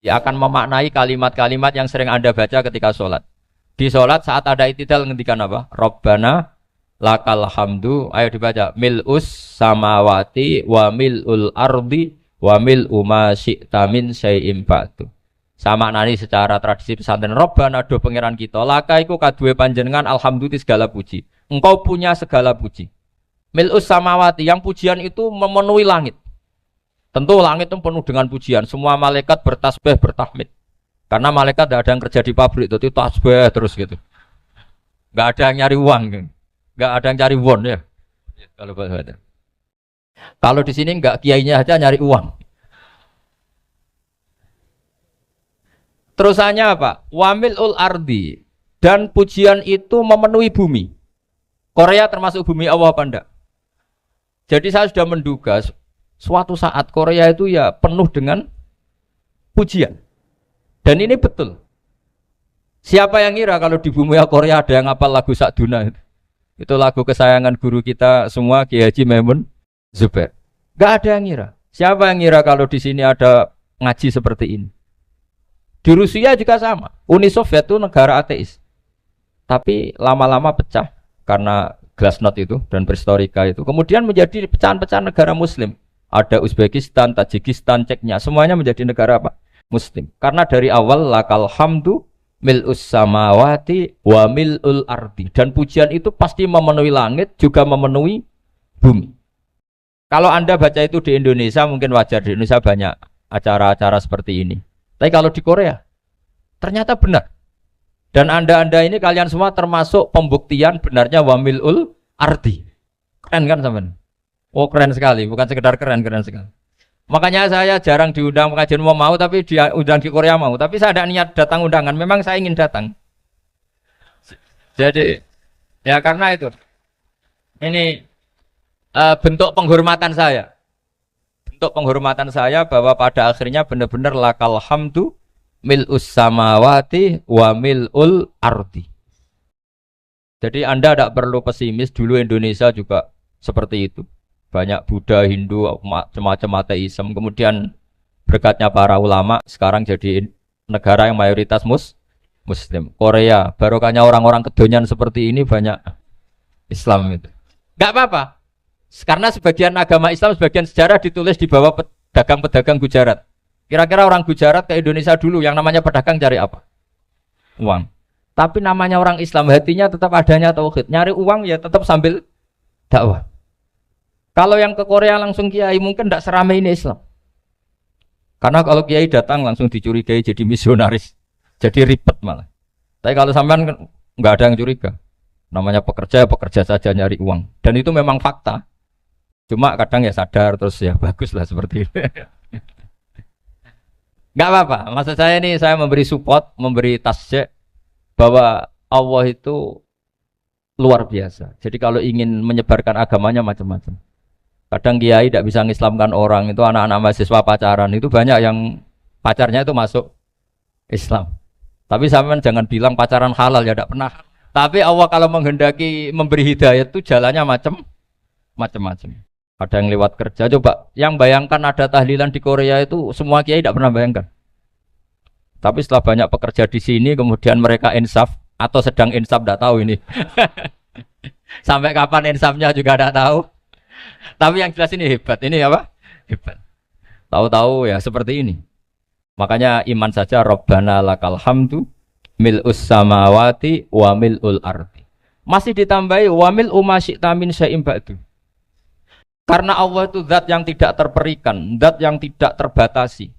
Ya akan memaknai kalimat-kalimat yang sering Anda baca ketika sholat. Di sholat saat ada i'tidal ngendikan apa? Rabbana lakal hamdu. Ayo dibaca. Mil'us samawati wa mil'ul ardi wa mil'u ma syi'ta min syai'im ba'du. Sama nani secara tradisi pesantren. Rabbana do pangeran kita. Laka iku kaduwe panjenengan alhamdulillah segala puji. Engkau punya segala puji. Mil'us samawati, yang pujian itu memenuhi langit. Tentu langit itu penuh dengan pujian. Semua malaikat bertasbih, bertahmid. Karena malaikat tidak ada yang kerja di pabrik, itu tasbih terus gitu. Gak ada yang nyari uang, gak ada yang cari won ya. Kalau di sini nggak kiainya aja nyari uang. Terusannya apa? Wamilul ardi, dan pujian itu memenuhi bumi. Korea termasuk bumi Allah apa enggak? Jadi saya sudah menduga suatu saat Korea itu ya penuh dengan pujian. Dan ini betul. Siapa yang ngira kalau di bumi Korea ada yang hafal lagu Sakduna itu? Itu lagu kesayangan guru kita semua, Kiai Haji Maimun Zubair. Gak ada yang ngira. Siapa yang ngira kalau di sini ada ngaji seperti ini? Di Rusia juga sama. Uni Soviet itu negara ateis. Tapi lama-lama pecah karena Glasnost itu dan Perestroika itu. Kemudian menjadi pecahan-pecahan negara Muslim. Ada Uzbekistan, Tajikistan, Ceknya, semuanya menjadi negara apa? Muslim. Karena dari awal lakal hamdu mil'us samawati wa mil'ul ardi. Dan pujian itu pasti memenuhi langit, juga memenuhi bumi. Kalau Anda baca itu di Indonesia, mungkin wajar. Di Indonesia banyak acara-acara seperti ini. Tapi kalau di Korea, ternyata benar. Dan Anda ini kalian semua termasuk pembuktian benarnya wa mil'ul ardi. Keren kan teman? Oh keren sekali, bukan sekedar keren sekali. Makanya saya jarang diundang pengajian mau, tapi diundang di Korea mau. Tapi saya ada niat datang undangan, memang saya ingin datang. Jadi, ya karena itu. Ini bentuk penghormatan saya. Bentuk penghormatan saya bahwa pada akhirnya benar-benar lakal hamdu mil'us samawati wa mil'ul ardi. Jadi Anda tidak perlu pesimis, dulu Indonesia juga seperti itu. Banyak Buddha, Hindu, macam-macam ateisme. Kemudian berkatnya para ulama, sekarang jadi negara yang mayoritas Muslim. Korea, barokahnya orang-orang kedonyan seperti ini banyak Islam itu. Gak apa-apa. Karena sebagian agama Islam, sebagian sejarah ditulis di bawah pedagang-pedagang Gujarat. Kira-kira orang Gujarat ke Indonesia dulu yang namanya pedagang cari apa? Uang. Tapi namanya orang Islam, hatinya tetap adanya tauhid. Nyari uang ya tetap sambil dakwah. Kalau yang ke Korea langsung kiai mungkin tidak seramai ini Islam. Karena kalau kiai datang langsung dicurigai jadi misionaris. Jadi ribet malah. Tapi kalau sampean nggak ada yang curiga. Namanya pekerja saja nyari uang. Dan itu memang fakta. Cuma kadang ya sadar terus ya bagus lah seperti itu. Gak apa-apa, maksud saya ini saya memberi support, memberi tasjek bahwa Allah itu luar biasa. Jadi kalau ingin menyebarkan agamanya macam-macam. Kadang kiai tidak bisa mengislamkan orang, itu anak-anak mahasiswa pacaran, itu banyak yang pacarnya itu masuk Islam. Tapi sampean jangan bilang pacaran halal, ya tidak pernah. Tapi Allah kalau menghendaki memberi hidayah itu jalannya macam-macam. Ada yang lewat kerja, coba yang bayangkan ada tahlilan di Korea itu semua kiai tidak pernah bayangkan. Tapi setelah banyak pekerja di sini, kemudian mereka insaf atau sedang insaf, tidak tahu ini. Sampai kapan insafnya juga tidak tahu. Tapi yang jelas ini hebat. Ini apa? Hebat. Tahu-tahu ya seperti ini. Makanya iman saja Rabbana lakal hamdu mil'us samawati wa mil'ul ardi. Masih ditambahi wa mil'u ma syi'ta min syai'im ba'du. Karena Allah itu zat yang tidak terperikan, zat yang tidak terbatasi.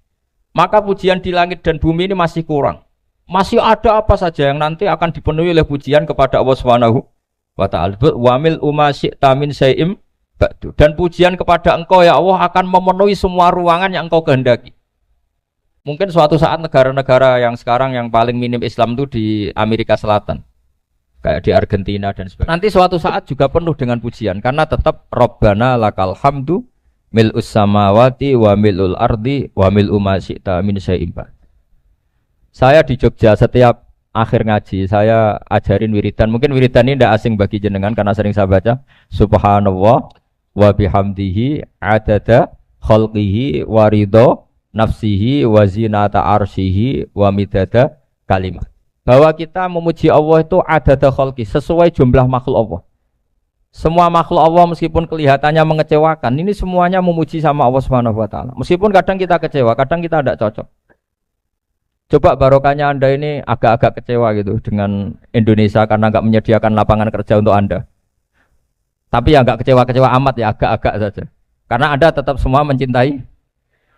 Maka pujian di langit dan bumi ini masih kurang. Masih ada apa saja yang nanti akan dipenuhi oleh pujian kepada Allah Subhanahu wa ta'ala. Wa mil'u ma syi'ta min syai'im ba'du. Dan pujian kepada Engkau ya Allah akan memenuhi semua ruangan yang Engkau kehendaki. Mungkin suatu saat negara-negara yang sekarang yang paling minim Islam itu di Amerika Selatan. Kayak di Argentina dan sebagainya. Nanti suatu saat juga penuh dengan pujian karena tetap Rabbana lakal hamdu mil'us samawati wa mil'ul ardi wa mil'u ma syi'ta min syai'im ba'd. Saya di Jogja setiap akhir ngaji saya ajarin wiridan. Mungkin wiridan ini tidak asing bagi jenengan karena sering saya baca Subhanallah wa bihamdihi adada khalqihi wa ridha nafsihi wa zinata arsyihi wa midada kalimat. Bahwa kita memuji Allah itu adada khalqi, sesuai jumlah makhluk Allah. Semua makhluk Allah meskipun kelihatannya mengecewakan, ini semuanya memuji sama Allah Subhanahu wa taala. Meskipun kadang kita kecewa, kadang kita tidak cocok. Coba barokahnya Anda ini agak-agak kecewa gitu dengan Indonesia karena nggak menyediakan lapangan kerja untuk Anda. Tapi ya nggak kecewa-kecewa amat ya, agak-agak saja. Karena Anda tetap semua mencintai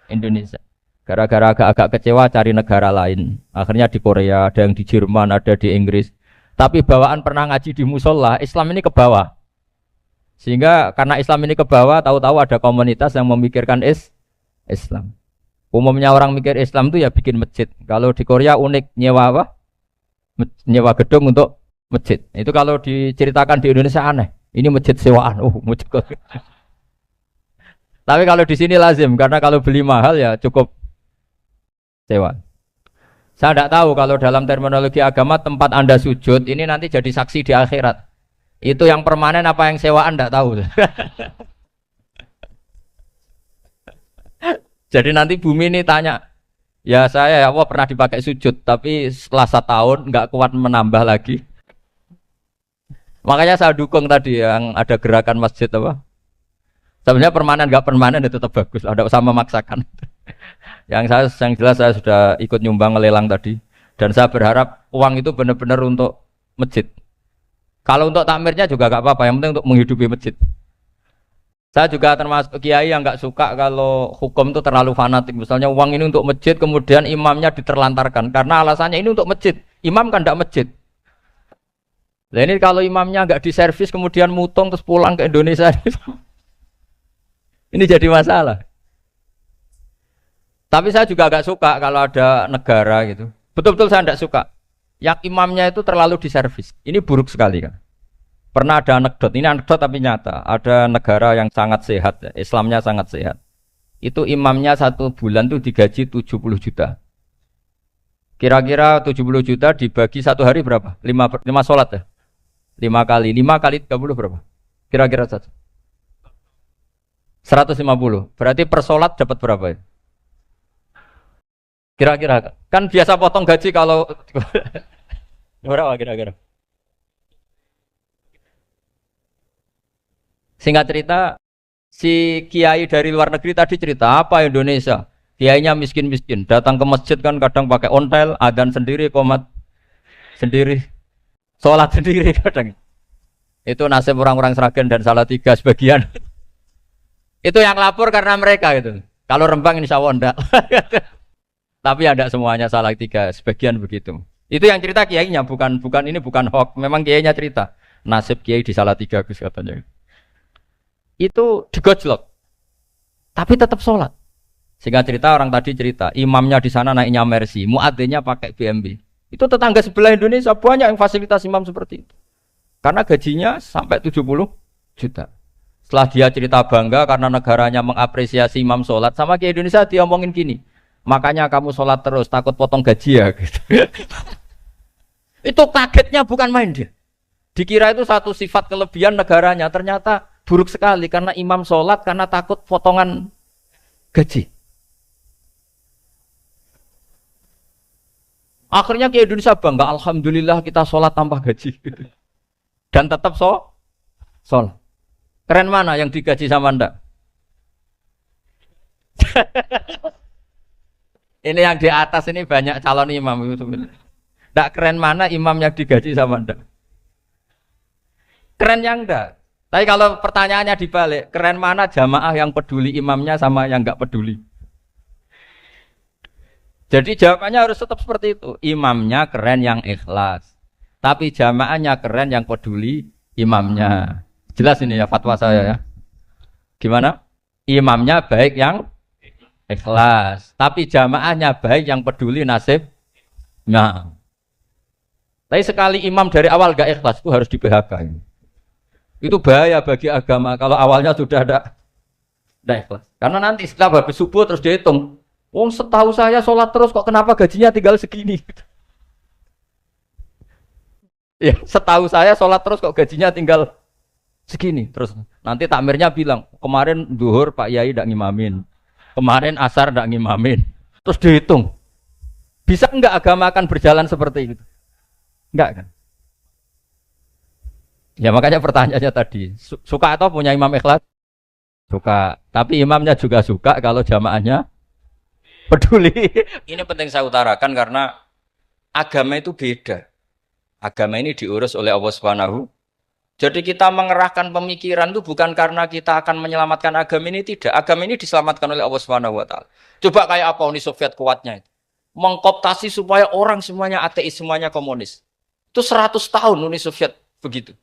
Indonesia. Gara-gara agak-agak kecewa cari negara lain. Akhirnya di Korea, ada yang di Jerman, ada di Inggris. Tapi bawaan pernah ngaji di musola, Islam ini ke bawah. Sehingga karena Islam ini ke bawah, tahu-tahu ada komunitas yang memikirkan Islam. Umumnya orang mikir Islam itu ya bikin masjid. Kalau di Korea unik, nyewa apa? Nyewa gedung untuk masjid. Itu kalau diceritakan di Indonesia aneh. Ini masjid sewaan. Masjid. Tapi kalau di sini lazim, karena kalau beli mahal ya cukup sewa. Saya tidak tahu kalau dalam terminologi agama tempat Anda sujud ini nanti jadi saksi di akhirat. Itu yang permanen apa yang sewaan tidak tahu. Jadi nanti bumi ini tanya, ya saya ya Allah pernah dipakai sujud, tapi setelah 1 tahun nggak kuat menambah lagi. Makanya saya dukung tadi yang ada gerakan masjid apa. Sebenarnya permanen nggak permanen itu tetap bagus, ada usah memaksakan. yang jelas saya sudah ikut nyumbang lelang tadi, dan saya berharap uang itu benar-benar untuk masjid. Kalau untuk takmirnya juga gak apa-apa, yang penting untuk menghidupi masjid. Saya juga termasuk kiai yang gak suka kalau hukum itu terlalu fanatik. Misalnya uang ini untuk masjid, kemudian imamnya diterlantarkan. Karena alasannya ini untuk masjid. Imam kan gak masjid. Nah ini kalau imamnya gak diservis, kemudian mutung terus pulang ke Indonesia. Ini jadi masalah. Tapi saya juga gak suka kalau ada negara gitu. Betul-betul saya gak suka. Yang imamnya itu terlalu diservis. Ini buruk sekali kan. Pernah ada anekdot, ini anekdot tapi nyata. Ada negara yang sangat sehat, Islamnya sangat sehat. Itu imamnya 1 bulan tuh digaji 70 juta. Kira-kira 70 juta dibagi 1 hari berapa? 5 sholat ya? 5 kali 30 berapa? Kira-kira saja. 150. Berarti per sholat dapat berapa ya? Kira-kira kan biasa potong gaji kalau berapa kira-kira? Singkat cerita, si kiai dari luar negeri tadi cerita apa Indonesia? Kiainya miskin-miskin, datang ke masjid kan kadang pakai ontel, adzan sendiri, qomat sendiri, sholat sendiri kadang. Itu nasib orang-orang Sragen dan Salatiga sebagian. Itu yang lapor karena mereka itu. Kalau Rembang insya Allah enggak. Tapi ada semuanya Salatiga, sebagian begitu. Itu yang cerita kiainya, bukan ini bukan hoax. Memang kiainya cerita. Nasib kiai di Salatiga Gus katanya. Itu digojlok. Tapi tetap sholat. Sehingga cerita orang tadi cerita, imamnya di sana naiknya Mercy, muadzinnya pakai BMW. Itu tetangga sebelah Indonesia banyak yang fasilitas imam seperti itu. Karena gajinya sampai 70 juta. Setelah dia cerita bangga karena negaranya mengapresiasi imam sholat, sama kiai Indonesia dia omongin gini. Makanya kamu sholat terus, takut potong gaji ya gitu. Itu kagetnya bukan main dia. Dikira itu satu sifat kelebihan negaranya, ternyata buruk sekali karena imam sholat karena takut potongan gaji. Akhirnya ke Indonesia bangga, alhamdulillah kita sholat tambah gaji. Dan tetap sholat. Keren mana yang digaji sama Anda? Ini yang di atas ini banyak calon imam. Tidak keren mana imam yang digaji sama Anda? Keren yang enggak. Tapi kalau pertanyaannya dibalik, keren mana jamaah yang peduli imamnya sama yang enggak peduli? Jadi jawabannya harus tetap seperti itu. Imamnya keren yang ikhlas. Tapi jamaahnya keren yang peduli imamnya. Jelas ini ya fatwa saya ya. Gimana? Imamnya baik yang ikhlas, tapi jamaahnya baik yang peduli nasib. Nah, tapi sekali imam dari awal gak ikhlas itu harus di PHK. Itu bahaya bagi agama kalau awalnya sudah ada ikhlas. Karena nanti setelah habis subuh terus dihitung. Wong setahu saya sholat terus kok kenapa gajinya tinggal segini? Ya, setahu saya sholat terus kok gajinya tinggal segini. Terus nanti takmirnya bilang kemarin zuhur Pak Yai tidak ngimamin. Kemarin asar ndak ngimamin. Terus dihitung. Bisa enggak agama akan berjalan seperti itu? Enggak kan? Ya makanya pertanyaannya tadi, suka atau punya imam ikhlas? Suka. Tapi imamnya juga suka kalau jamaahnya peduli. Ini penting saya utarakan karena agama itu beda. Agama ini diurus oleh Allah Subhanahu. Jadi kita mengerahkan pemikiran itu bukan karena kita akan menyelamatkan agama ini, tidak. Agama ini diselamatkan oleh Allah Subhanahu wa taala. Coba kayak apa Uni Soviet kuatnya itu. Mengkooptasi supaya orang semuanya ateis, semuanya komunis. Itu 100 tahun Uni Soviet begitu.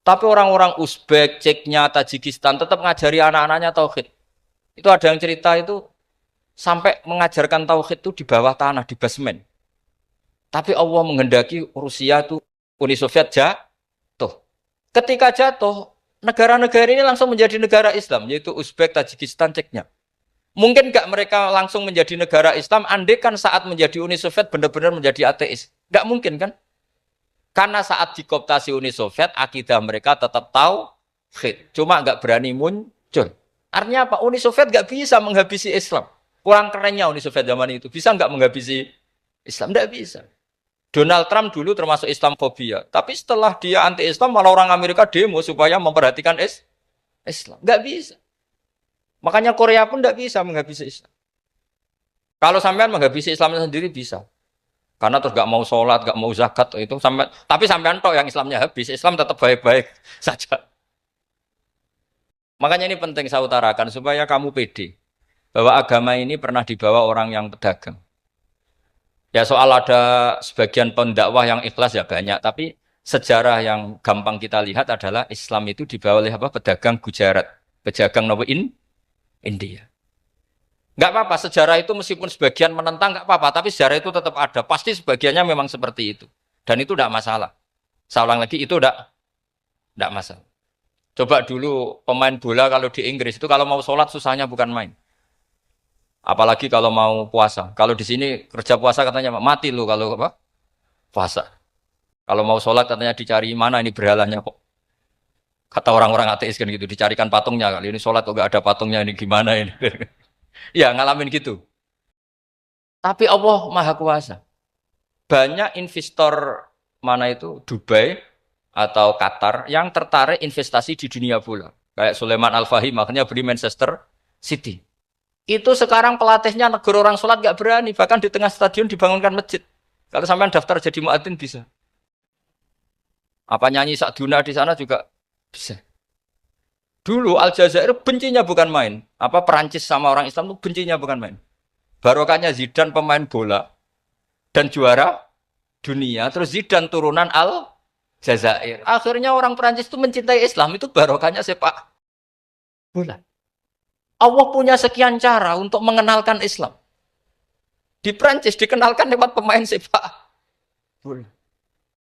Tapi orang-orang Uzbek, Ceknya, Tajikistan tetap ngajari anak-anaknya tauhid. Itu ada yang cerita itu sampai mengajarkan tauhid itu di bawah tanah, di basement. Tapi Allah menghendaki Rusia itu Uni Soviet jatuh. Ketika jatuh, negara-negara ini langsung menjadi negara Islam, yaitu Uzbek, Tajikistan, Ceknya. Mungkin nggak mereka langsung menjadi negara Islam, andai kan saat menjadi Uni Soviet benar-benar menjadi ateis. Nggak mungkin kan? Karena saat dikooptasi Uni Soviet, akidah mereka tetap tauhid. Cuma nggak berani muncul. Artinya apa? Uni Soviet nggak bisa menghabisi Islam. Kurang kerennya Uni Soviet zaman itu. Bisa nggak menghabisi Islam? Nggak bisa. Donald Trump dulu termasuk Islamfobia. Tapi setelah dia anti-Islam, malah orang Amerika demo supaya memperhatikan Islam. Nggak bisa. Makanya Korea pun nggak bisa menghabisi Islam. Kalau sampean menghabisi Islam sendiri bisa. Karena terus nggak mau sholat, nggak mau zakat itu sampai. Tapi sampean toh yang Islamnya habis, Islam tetap baik-baik saja. Makanya ini penting saya utarakan supaya kamu pede bahwa agama ini pernah dibawa orang yang pedagang. Ya soal ada sebagian pendakwah yang ikhlas ya banyak, tapi sejarah yang gampang kita lihat adalah Islam itu dibawa oleh apa? Pedagang Gujarat, pedagang India. Nggak apa-apa, sejarah itu meskipun sebagian menentang nggak apa-apa, tapi sejarah itu tetap ada. Pasti sebagiannya memang seperti itu. Dan itu tidak masalah. Saya ulang lagi, itu tidak masalah. Coba dulu pemain bola kalau di Inggris itu kalau mau sholat susahnya bukan main. Apalagi kalau mau puasa. Kalau di sini kerja puasa katanya mati lu kalau apa? Puasa. Kalau mau sholat katanya dicari mana ini berhalanya kok. Kata orang-orang ateis kan gitu, dicarikan patungnya. Kali ini sholat kok gak ada patungnya, ini gimana ini. Ya ngalamin gitu. Tapi Allah Maha Kuasa. Banyak investor mana itu Dubai atau Qatar yang tertarik investasi di dunia bola. Kayak Sulaiman Al-Fahim makanya beli Manchester City. Itu sekarang pelatihnya negara orang sholat gak berani. Bahkan di tengah stadion dibangunkan masjid. Kalau sampai daftar jadi muadzin bisa. Apa nyanyi Sakduna di sana juga bisa. Dulu Aljazair bencinya bukan main. Apa Perancis sama orang Islam itu bencinya bukan main. Barokahnya Zidane pemain bola dan juara dunia. Terus Zidane turunan Aljazair. Akhirnya orang Perancis itu mencintai Islam. Itu barokahnya sepak bola. Allah punya sekian cara untuk mengenalkan Islam. Di Perancis dikenalkan lewat pemain sepak bola.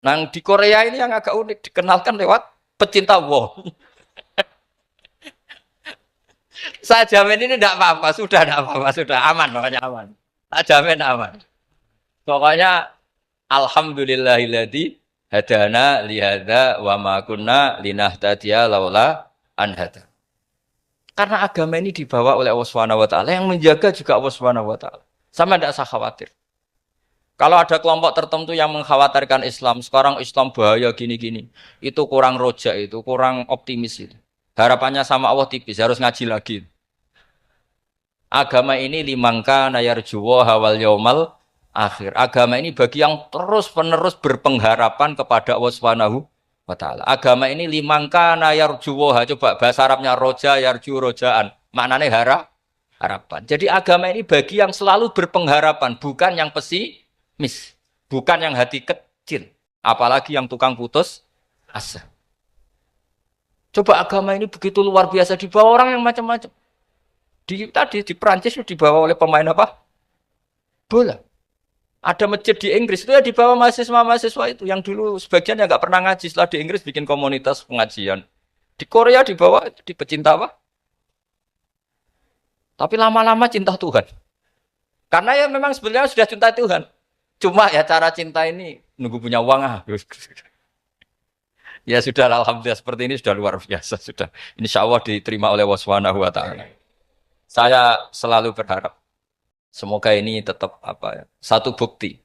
Nah di Korea ini yang agak unik dikenalkan lewat pecinta wow. Saya jamin ini tidak apa-apa, sudah tidak apa-apa, sudah aman, pokoknya aman. Saya jamin aman. Pokoknya alhamdulillahilladzi hadana lihada wa ma kunna linahtadiya laula an hada. Karena agama ini dibawa oleh Allah Subhanahu wa taala, yang menjaga juga Allah Subhanahu wa taala. Sama tidak usah khawatir. Kalau ada kelompok tertentu yang mengkhawatirkan Islam, sekarang Islam bahaya gini-gini, itu kurang roja, itu kurang optimis itu. Harapannya sama Allah tipis, harus ngaji lagi. Agama ini limangka nayarjuwa hawal yaumal akhir. Agama ini bagi yang terus-menerus berpengharapan kepada Allah Subhanahu wa taala. Agama ini limangka nayarjuwa, coba bahasa Arabnya roja yarju rojaan. Maknanya harapan. Jadi agama ini bagi yang selalu berpengharapan, bukan yang pesimis, bukan yang hati kecil, apalagi yang tukang putus asa. Coba agama ini begitu luar biasa dibawa orang yang macam-macam. Tadi di Perancis itu dibawa oleh pemain apa? Bola. Ada masjid di Inggris itu ya dibawa mahasiswa-mahasiswa itu yang dulu sebagian yang nggak pernah ngaji, setelah di Inggris bikin komunitas pengajian. Di Korea dibawa di pecinta apa? Tapi lama-lama cinta Tuhan. Karena ya memang sebenarnya sudah cinta Tuhan. Cuma ya cara cinta ini nunggu punya uang ah. Ya sudah, alhamdulillah seperti ini sudah luar biasa sudah. Insya Allah diterima oleh Allah Subhanahu wa taala. Saya selalu berharap semoga ini tetap apa ya, satu bukti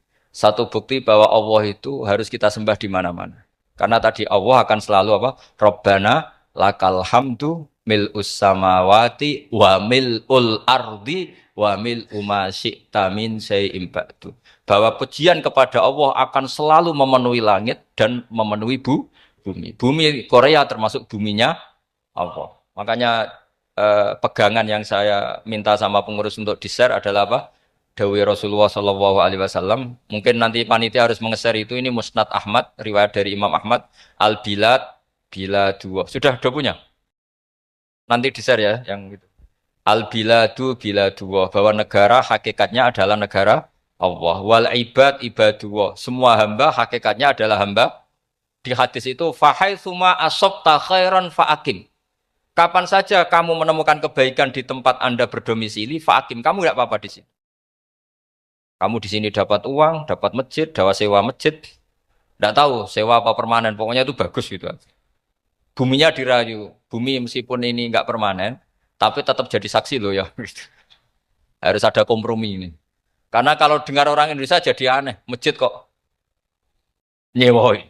bahwa Allah itu harus kita sembah di mana-mana. Karena tadi Allah akan selalu apa? Rabbana lakal hamdu mil'us samawati wa mil'ul ardi wa mil'u ma syi'ta min syai'in ba'du. Bahwa pujian kepada Allah akan selalu memenuhi langit dan memenuhi bumi. Bumi Korea termasuk buminya Allah. Makanya pegangan yang saya minta sama pengurus untuk di-share adalah apa? Dawi Rasulullah Shallallahu Alaihi Wasallam. Mungkin nanti panitia harus mengeser itu. Ini Musnad Ahmad, riwayat dari Imam Ahmad. Al Bilad bila dua. Sudah punya? Nanti di-share ya, yang itu. Al Biladu bila dua. Bahwa negara hakikatnya adalah negara Allah. Wal ibad ibadullah. Semua hamba hakikatnya adalah hamba. Di hadis itu fahaitsuma asabta khairan faakim. Kapan saja kamu menemukan kebaikan di tempat Anda berdomisili, faakim, kamu tidak apa-apa di sini. Kamu di sini dapat uang, dapat masjid, dapat sewa masjid. Tidak tahu sewa apa permanen, pokoknya itu bagus gitu. Buminya dirayu, bumi meskipun ini nggak permanen, tapi tetap jadi saksi loh ya. Harus ada kompromi ini. Karena kalau dengar orang Indonesia jadi aneh, masjid kok nyewoi.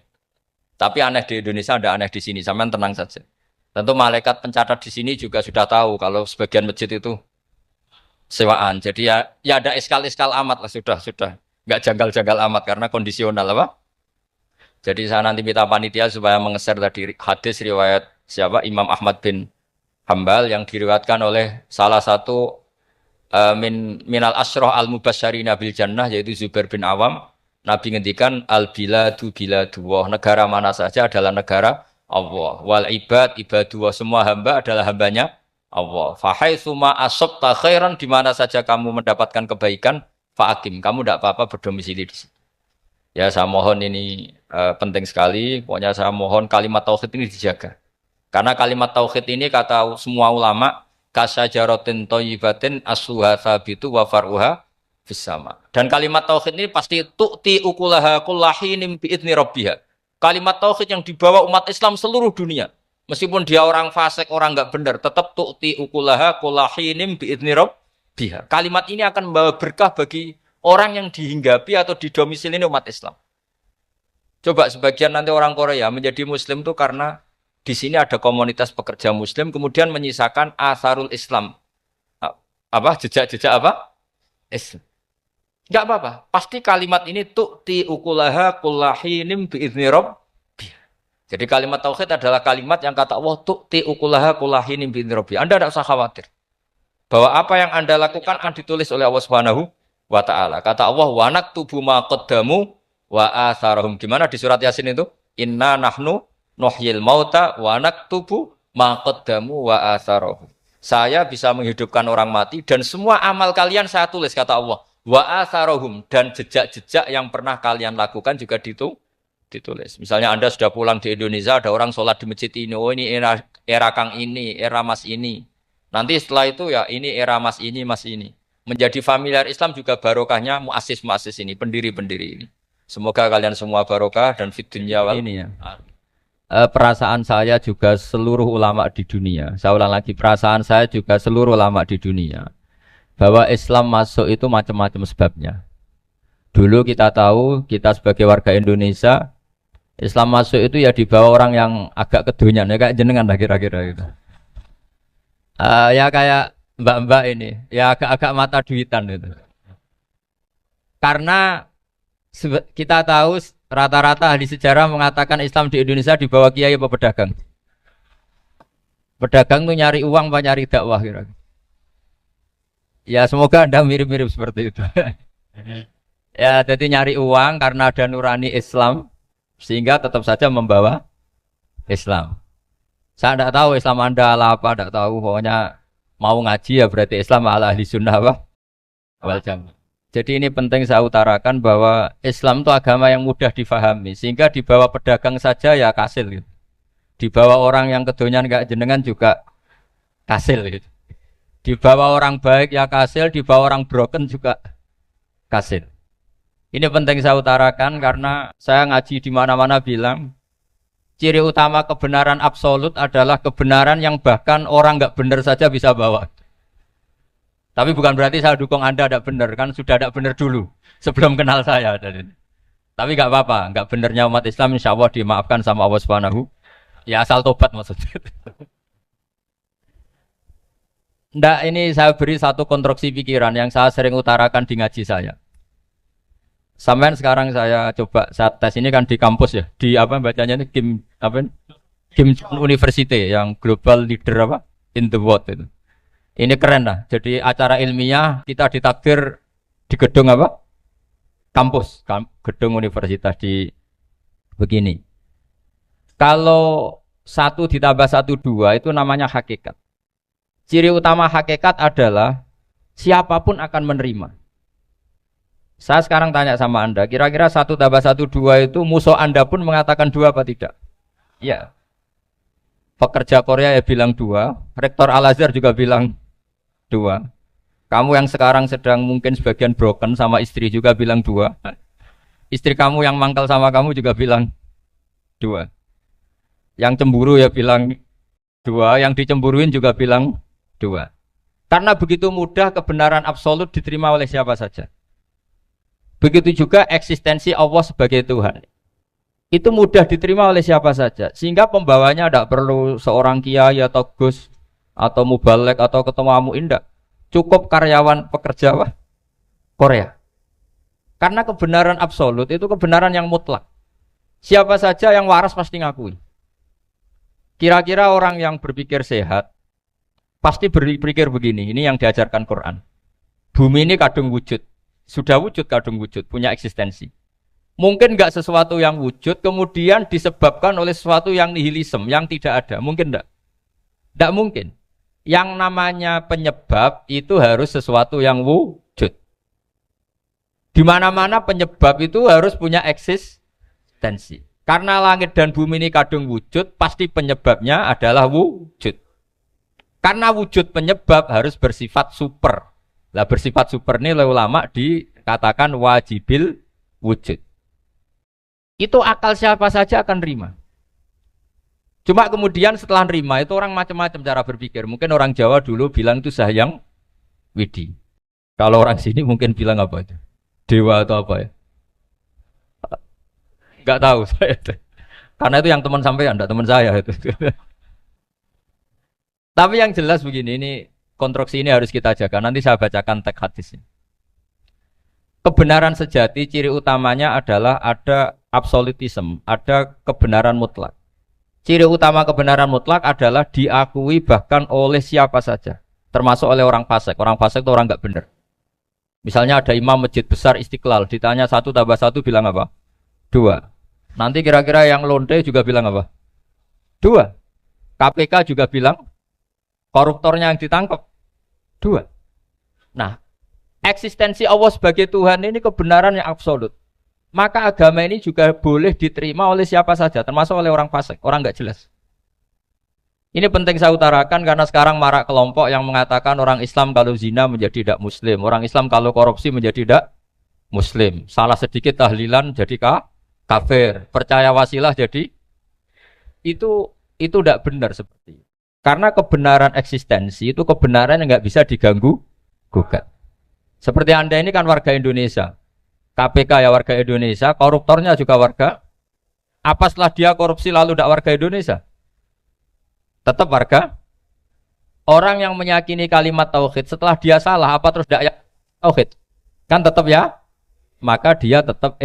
Tapi aneh di Indonesia, ada aneh di sini. Sampean tenang saja. Tentu malaikat pencatat di sini juga sudah tahu kalau sebagian masjid itu sewaan. Jadi ya ada iskal-iskal amat lah, sudah. Nggak janggal-janggal amat karena kondisional apa? Jadi saya nanti minta panitia supaya mengeser tadi hadis riwayat siapa? Imam Ahmad bin Hambal yang diriwayatkan oleh salah satu minal asroh al-mubasyarina bil jannah yaitu Zubair bin Awam. Nabi ngendikan al-biladu biladullah, negara mana saja adalah negara Allah. Wal ibad ibadullah, semua hamba adalah hambanya Allah. Fahaitsuma asabta khairan, di mana saja kamu mendapatkan kebaikan, fa'akim, kamu tidak apa-apa berdomisili di situ. Ya saya mohon ini penting sekali. Pokoknya saya mohon kalimat tauhid ini dijaga. Karena kalimat tauhid ini kata semua ulama kasyajaratin thayyibatin asluha tsabitu wa far'uha fis sama. Dan kalimat tauhid ini pasti tu'ti ukulaha kullahinim bi'idzni rabbiha. Kalimat tauhid yang dibawa umat Islam seluruh dunia. Meskipun dia orang fasik, orang enggak benar, tetap tu'ti ukulaha kullahinim bi'idzni rabbiha. Kalimat ini akan membawa berkah bagi orang yang dihinggapi atau didomisili umat Islam. Coba sebagian nanti orang Korea menjadi muslim itu karena di sini ada komunitas pekerja muslim kemudian menyisakan asarul Islam. Apa? Jejak-jejak apa? Islam. Enggak apa-apa. Pasti kalimat ini tu'ti ukulaha kullahinim bi'izni rabbiha. Jadi kalimat tauhid adalah kalimat yang kata Allah tu'ti ukulaha kullahinim bi'izni rabbiha. Anda tidak usah khawatir bahwa apa yang Anda lakukan akan ditulis oleh Allah Subhanahu wa ta'ala. Kata Allah, wa naktubu ma qaddamu wa atharahum. Gimana di surat Yasin itu? Inna nahnu nuhyil mauta wa naktubu ma qaddamu wa atharahum. Saya bisa menghidupkan orang mati dan semua amal kalian saya tulis, kata Allah. Wa atharahum, dan jejak-jejak yang pernah kalian lakukan juga ditulis. Misalnya Anda sudah pulang di Indonesia, ada orang sholat di masjid ini, oh ini era Kang ini, era Mas ini. Nanti setelah itu ya ini era Mas ini, Mas ini. Menjadi familiar Islam juga barokahnya muassis-muassis ini, pendiri-pendiri ini. Semoga kalian semua barokah dan fid dunya wal ini ya. Perasaan saya juga seluruh ulama di dunia. Saya ulang lagi, perasaan saya juga seluruh ulama di dunia. Bahwa Islam masuk itu macam-macam sebabnya. Dulu kita tahu, kita sebagai warga Indonesia, Islam masuk itu ya dibawa orang yang agak kedonyan, ya kayak jenengan lah kira-kira gitu. Ya kayak mbak-mbak ini, ya agak-agak mata duitan itu. Karena kita tahu rata-rata ahli sejarah mengatakan Islam di Indonesia dibawa kiai apa pedagang. Pedagang tuh nyari uang apa nyari dakwah kira-kira. Ya semoga Anda mirip-mirip seperti itu. Ya jadi nyari uang karena ada nurani Islam sehingga tetap saja membawa Islam. Saya tidak tahu Islam Anda ala apa, tidak tahu, pokoknya mau ngaji ya berarti Islam ala ahli sunnah wal jamaah. Jadi ini penting saya utarakan bahwa Islam itu agama yang mudah difahami sehingga dibawa pedagang saja ya kasil gitu. Dibawa orang yang kedonyan gak jenengan juga kasil gitu. Dibawa orang baik ya kasil, dibawa orang broken juga kasil. Ini penting saya utarakan karena saya ngaji di mana-mana bilang ciri utama kebenaran absolut adalah kebenaran yang bahkan orang nggak benar saja bisa bawa. Tapi bukan berarti saya dukung Anda tidak benar, kan sudah tidak benar dulu sebelum kenal saya. Tapi nggak apa-apa, nggak benernya umat Islam insya Allah dimaafkan sama Allah Subhanahu. Ya asal tobat maksudnya. Nggak, ini saya beri satu konstruksi pikiran yang saya sering utarakan di ngaji saya. Sampai sekarang saya coba saat tes ini kan di kampus ya, di apa bacanya ini Kim apa? Kim University yang global leader apa in the world itu. Ini keren lah. Jadi acara ilmiah kita ditakdir di gedung apa? Kampus, gedung universitas di begini. Kalau 1 ditambah 1 2 itu namanya hakikat. Ciri utama hakikat adalah siapapun akan menerima. Saya sekarang tanya sama Anda, kira-kira 1 tambah 1 2 itu musuh Anda pun mengatakan 2 apa tidak? Ya. Pekerja Korea ya bilang 2, rektor Al-Azhar juga bilang 2. Kamu yang sekarang sedang mungkin sebagian broken sama istri juga bilang 2. Istri kamu yang mangkal sama kamu juga bilang 2. Yang cemburu ya bilang 2, yang dicemburuin juga bilang 2. Karena begitu mudah kebenaran absolut diterima oleh siapa saja. Begitu juga eksistensi Allah sebagai Tuhan. Itu mudah diterima oleh siapa saja. Sehingga pembawanya tidak perlu seorang kiai atau gus atau mubalek atau ketemu amu indah. Cukup karyawan pekerja Korea. Karena kebenaran absolut itu kebenaran yang mutlak. Siapa saja yang waras pasti ngakui. Kira-kira orang yang berpikir sehat pasti berpikir begini, ini yang diajarkan Quran. Bumi ini kadung wujud. Sudah wujud kadung wujud, punya eksistensi. Mungkin enggak sesuatu yang wujud kemudian disebabkan oleh sesuatu yang nihilisme, yang tidak ada. Mungkin enggak? Enggak mungkin. Yang namanya penyebab itu harus sesuatu yang wujud. Di mana-mana penyebab itu harus punya eksistensi. Karena langit dan bumi ini kadung wujud, pasti penyebabnya adalah wujud. Karena wujud penyebab harus bersifat super. Lah bersifat super ini oleh ulama dikatakan wajibil wujud. Itu akal siapa saja akan terima. Cuma kemudian setelah nerima itu orang macam-macam cara berpikir. Mungkin orang Jawa dulu bilang itu Sahyang Widi. Kalau orang sini mungkin bilang apa itu? Dewa atau apa ya? Enggak tahu saya. Karena itu yang teman sampean, enggak teman saya itu. Tapi yang jelas begini, ini konstruksi ini harus kita jaga. Nanti saya bacakan teks hadisnya. Kebenaran sejati ciri utamanya adalah ada absolutisme, ada kebenaran mutlak. Ciri utama kebenaran mutlak adalah diakui bahkan oleh siapa saja, termasuk oleh orang fasik. Orang fasik itu orang enggak benar. Misalnya ada imam masjid besar Istiqlal, ditanya 1 tambah 1 bilang apa? 2. Nanti kira-kira yang lonte juga bilang apa? 2. KPK juga bilang koruptornya yang ditangkap 2. Nah, eksistensi Allah sebagai Tuhan ini kebenaran yang absolut. Maka agama ini juga boleh diterima oleh siapa saja, termasuk oleh orang fasik, orang enggak jelas. Ini penting saya utarakan karena sekarang marak kelompok yang mengatakan orang Islam kalau zina menjadi tidak muslim, orang Islam kalau korupsi menjadi tidak muslim. Salah sedikit tahlilan jadi kafir, percaya wasilah jadi itu tidak benar seperti itu. Karena kebenaran eksistensi itu kebenaran yang enggak bisa diganggu gugat. Seperti Anda ini kan warga Indonesia. KPK ya warga Indonesia, koruptornya juga warga. Apa setelah dia korupsi lalu tidak warga Indonesia? Tetap warga. Orang yang meyakini kalimat tauhid setelah dia salah apa terus tidak tauhid? Kan tetap ya. Maka dia tetap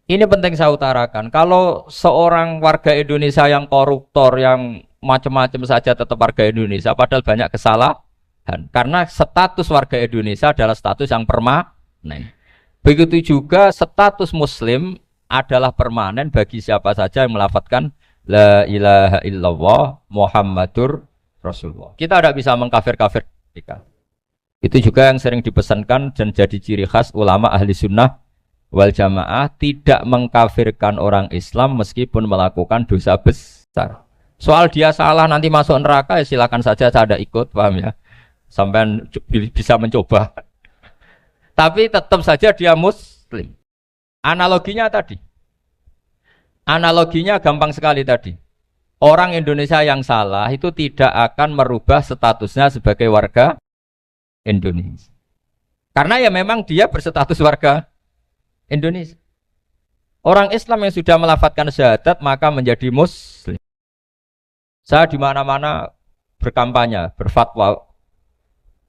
Ini penting saya utarakan. Kalau seorang warga Indonesia yang koruptor, yang macam-macam saja tetap warga Indonesia, padahal banyak kesalahan. Karena status warga Indonesia adalah status yang permanen. Begitu juga status Muslim adalah permanen bagi siapa saja yang melafadzkan La ilaha illallah Muhammadur Rasulullah. Kita tidak bisa mengkafir-kafir. Itu juga yang sering dipesankan dan jadi ciri khas ulama ahli sunnah wal jamaah, tidak mengkafirkan orang Islam meskipun melakukan dosa besar. Soal dia salah nanti masuk neraka ya silakan saja, saya ada ikut, paham ya? Sampai bisa mencoba. Tapi tetap saja dia muslim. Analoginya tadi. Analoginya gampang sekali tadi. Orang Indonesia yang salah itu tidak akan merubah statusnya sebagai warga Indonesia. Karena ya memang dia berstatus warga Indonesia. Orang Islam yang sudah melafadzkan syahadat maka menjadi muslim. Saya di mana-mana berkampanye, berfatwa.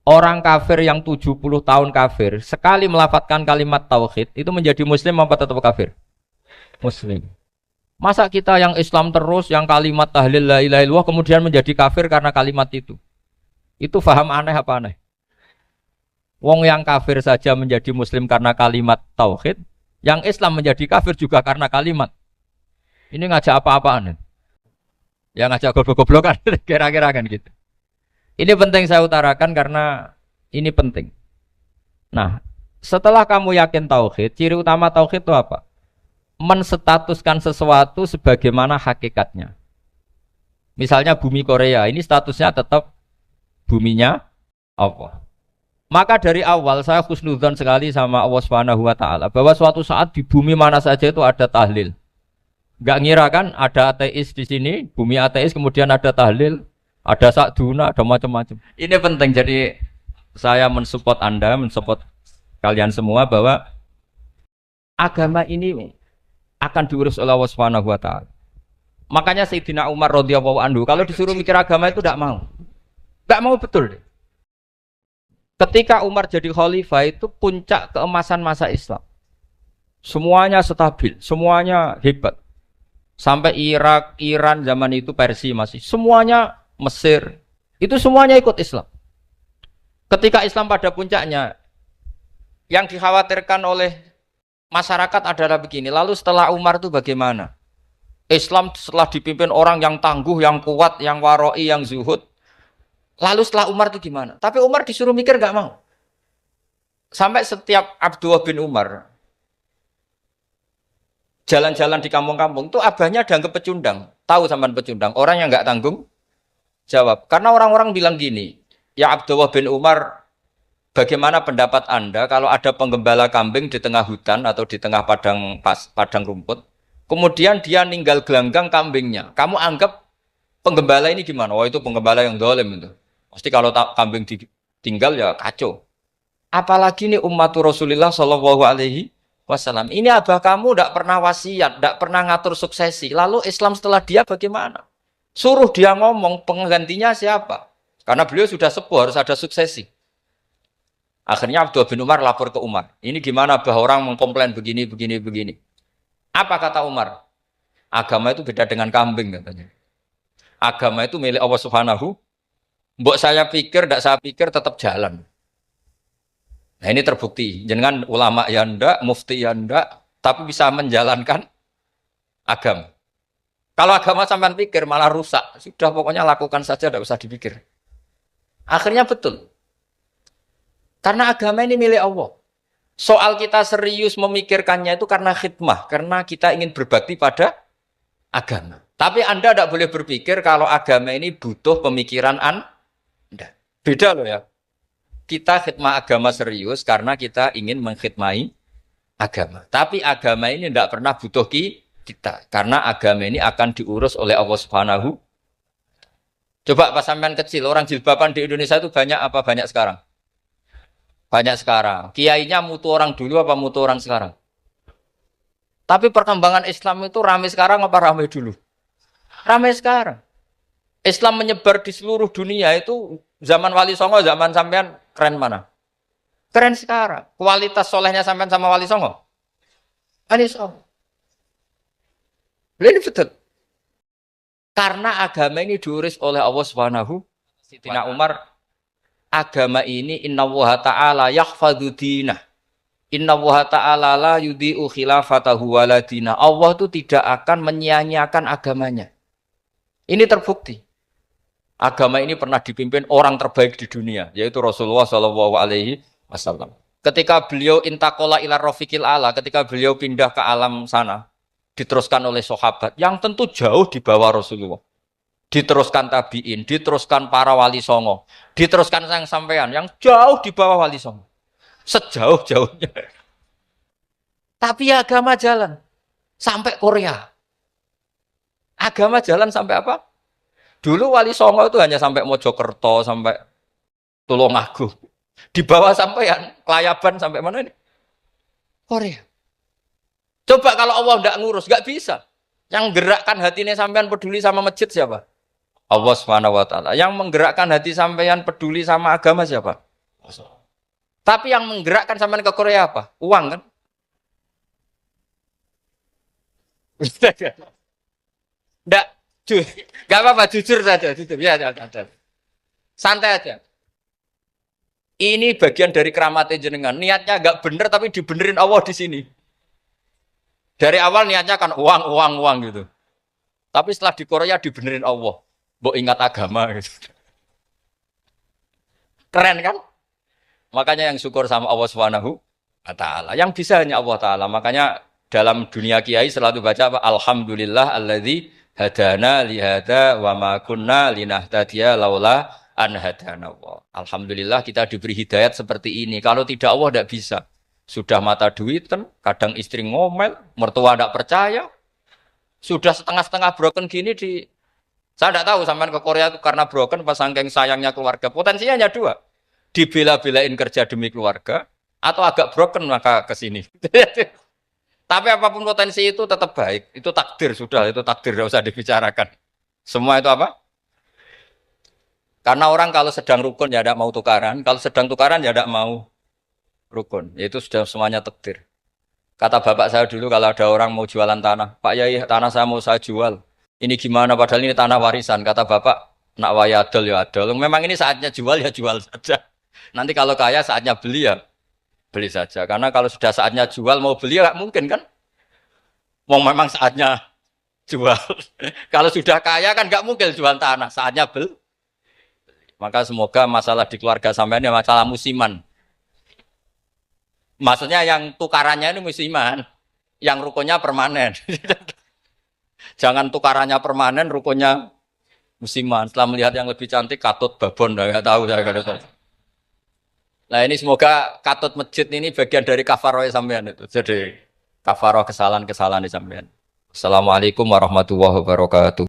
Orang kafir yang 70 tahun kafir, sekali melafadzkan kalimat tauhid, itu menjadi muslim apa tetap kafir? Muslim. Masa kita yang Islam terus, yang kalimat tahlil la ilaha illallah kemudian menjadi kafir karena kalimat itu? Itu faham aneh apa aneh? Wong yang kafir saja menjadi muslim karena kalimat tauhid, yang Islam menjadi kafir juga karena kalimat. Ini ngajak apa-apaan? Ya ngajak goblok-goblokan, kira-kira kan gitu. Ini penting saya utarakan karena ini penting. Nah, setelah kamu yakin tauhid, ciri utama tauhid itu apa? Menstatuskan sesuatu sebagaimana hakikatnya. Misalnya bumi Korea, ini statusnya tetap buminya Allah. Maka dari awal saya husnudzon sekali sama Allah Subhanahu wa taala bahwa suatu saat di bumi mana saja itu ada tahlil. Enggak ngira kan ada ateis di sini, bumi ateis kemudian ada tahlil, ada sakduna, ada macam-macam. Ini penting, jadi saya mensupport Anda, mensupport kalian semua bahwa agama ini akan diurus oleh Allah Subhanahu wa taala. Makanya Sayyidina Umar radhiyallahu anhu kalau disuruh mikir agama itu enggak mau. Enggak mau betul deh. Ketika Umar jadi khalifah itu puncak keemasan masa Islam. Semuanya stabil, semuanya hebat. Sampai Irak, Iran zaman itu Persia masih. Semuanya Mesir. Itu semuanya ikut Islam. Ketika Islam pada puncaknya, yang dikhawatirkan oleh masyarakat adalah begini. Lalu setelah Umar itu bagaimana? Islam setelah dipimpin orang yang tangguh, yang kuat, yang waroi, yang zuhud. Lalu setelah Umar itu gimana? Tapi Umar disuruh mikir gak mau. Sampai setiap Abdullah bin Umar jalan-jalan di kampung-kampung itu abahnya dianggap pecundang. Tahu sampean pecundang? Orang yang gak tanggung jawab. Karena orang-orang bilang gini, ya Abdullah bin Umar, bagaimana pendapat Anda kalau ada penggembala kambing di tengah hutan atau di tengah padang rumput, kemudian dia ninggal gelanggang kambingnya. Kamu anggap penggembala ini gimana? Oh itu penggembala yang dolim itu. Pasti kalau kambing ditinggal ya kacau. Apalagi nih umatur Rasulullah Shallallahu Alaihi Wasallam. Ini abah kamu tidak pernah wasiat, tidak pernah ngatur suksesi. Lalu Islam setelah dia bagaimana? Suruh dia ngomong penggantinya siapa? Karena beliau sudah sepuh harus ada suksesi. Akhirnya Abdullah bin Umar lapor ke Umar. Ini gimana abah orang mengkomplain begini. Apa kata Umar? Agama itu beda dengan kambing katanya. Agama itu milik Allah Subhanahu. Mbok saya pikir, tidak saya pikir tetap jalan. Nah ini terbukti. Jangan ulama ya ndak, mufti ya ndak, tapi bisa menjalankan agama. Kalau agama sampean pikir malah rusak. Sudah pokoknya lakukan saja, tidak usah dipikir. Akhirnya betul. Karena agama ini milik Allah. Soal kita serius memikirkannya itu karena khidmah, karena kita ingin berbakti pada agama. Tapi Anda tidak boleh berpikir kalau agama ini butuh pemikiran Anda. Beda loh ya. Kita khidmah agama serius karena kita ingin mengkhidmai agama. Tapi agama ini tidak pernah butuh kita. Karena agama ini akan diurus oleh Allah Subhanahu. Coba pas sampean kecil, orang jilbaban di Indonesia itu banyak apa banyak sekarang? Banyak sekarang. Kiainya mutu orang dulu apa mutu orang sekarang? Tapi perkembangan Islam itu ramai sekarang apa ramai dulu? Ramai sekarang. Islam menyebar di seluruh dunia itu zaman Wali Songo, zaman sampean keren mana? Keren sekarang. Kualitas solehnya sampean sama Wali Songo? Wali Songo. Ini betul. Karena agama ini diurus oleh Allah Subhanahu. Sayyidina Umar, agama ini innallaha ta'ala yahfadzu dinah. Innallaha ta'ala la yudhi'u khilafatahu waladina. Allah itu tidak akan menyia-nyiakan agamanya. Ini terbukti. Agama ini pernah dipimpin orang terbaik di dunia, yaitu Rasulullah Shallallahu Alaihi Wasallam. Ketika beliau intakola ila rofiqil ala, ketika beliau pindah ke alam sana, diteruskan oleh sahabat yang tentu jauh di bawah Rasulullah. Diteruskan tabiin, diteruskan para wali songo, diteruskan sang sampean yang jauh di bawah wali songo. Sejauh-jauhnya. Tapi agama jalan sampai Korea. Agama jalan sampai apa? Dulu Wali Songo itu hanya sampai Mojokerto, sampai Tulungagung. Di bawah sampean, Klayaban sampai mana ini? Korea. Coba kalau Allah tidak ngurus, nggak bisa. Yang gerakkan hatinya sampean peduli sama masjid siapa? Allah Subhanahu wa taala. Yang menggerakkan hati sampean peduli sama agama siapa? Tapi yang menggerakkan sampean ke Korea apa? Uang kan? Enggak, enggak apa-apa, jujur saja, jujur. Ya, santai aja. Ini bagian dari keramatnya jenengan. Niatnya enggak bener tapi dibenerin Allah di sini. Dari awal niatnya kan uang gitu. Tapi setelah di Korea dibenerin Allah. Mbok ingat agama gitu. Keren kan? Makanya yang syukur sama Allah Subhanahu wa taala. Yang bisa hanya Allah taala. Makanya dalam dunia kiai selalu baca apa? Alhamdulillah alladzi hadana li hada wa ma kunna linahtadiya laula an hadana Allah. Alhamdulillah kita diberi hidayat seperti ini. Kalau tidak Allah tidak bisa. Sudah mata duitan, kadang istri ngomel, mertua tidak percaya. Sudah setengah-setengah broken gini saya tidak tahu sampai ke Korea itu karena broken pas saking sayangnya keluarga. Potensinya hanya dua. Dibela-belain kerja demi keluarga atau agak broken maka ke sini. Tapi apapun potensi itu tetap baik. Itu takdir sudah, itu takdir tidak usah dibicarakan. Semua itu apa? Karena orang kalau sedang rukun ya tidak mau tukaran, kalau sedang tukaran ya tidak mau rukun. Itu sudah semuanya takdir. Kata bapak saya dulu kalau ada orang mau jualan tanah, Pak Yai tanah saya mau saya jual. Ini gimana padahal ini tanah warisan. Kata bapak, nak waya adol ya adol. Memang ini saatnya jual ya jual saja. Nanti kalau kaya saatnya beli ya beli saja. Karena kalau sudah saatnya jual mau beli ya nggak mungkin kan. Mau memang saatnya jual. Kalau sudah kaya kan nggak mungkin jual tanah. Saatnya beli. Maka semoga masalah di keluarga sampean ya masalah musiman. Maksudnya yang tukarannya ini musiman. Yang rukunnya permanen. Jangan tukarannya permanen, rukunnya musiman. Setelah melihat yang lebih cantik, katut babon. Nggak tahu saya kalau tahu. Nah ini semoga katut masjid ini bagian dari kafaroh sampean itu. Jadi kafaroh kesalahan-kesalahan di sampean. Assalamualaikum warahmatullahi wabarakatuh.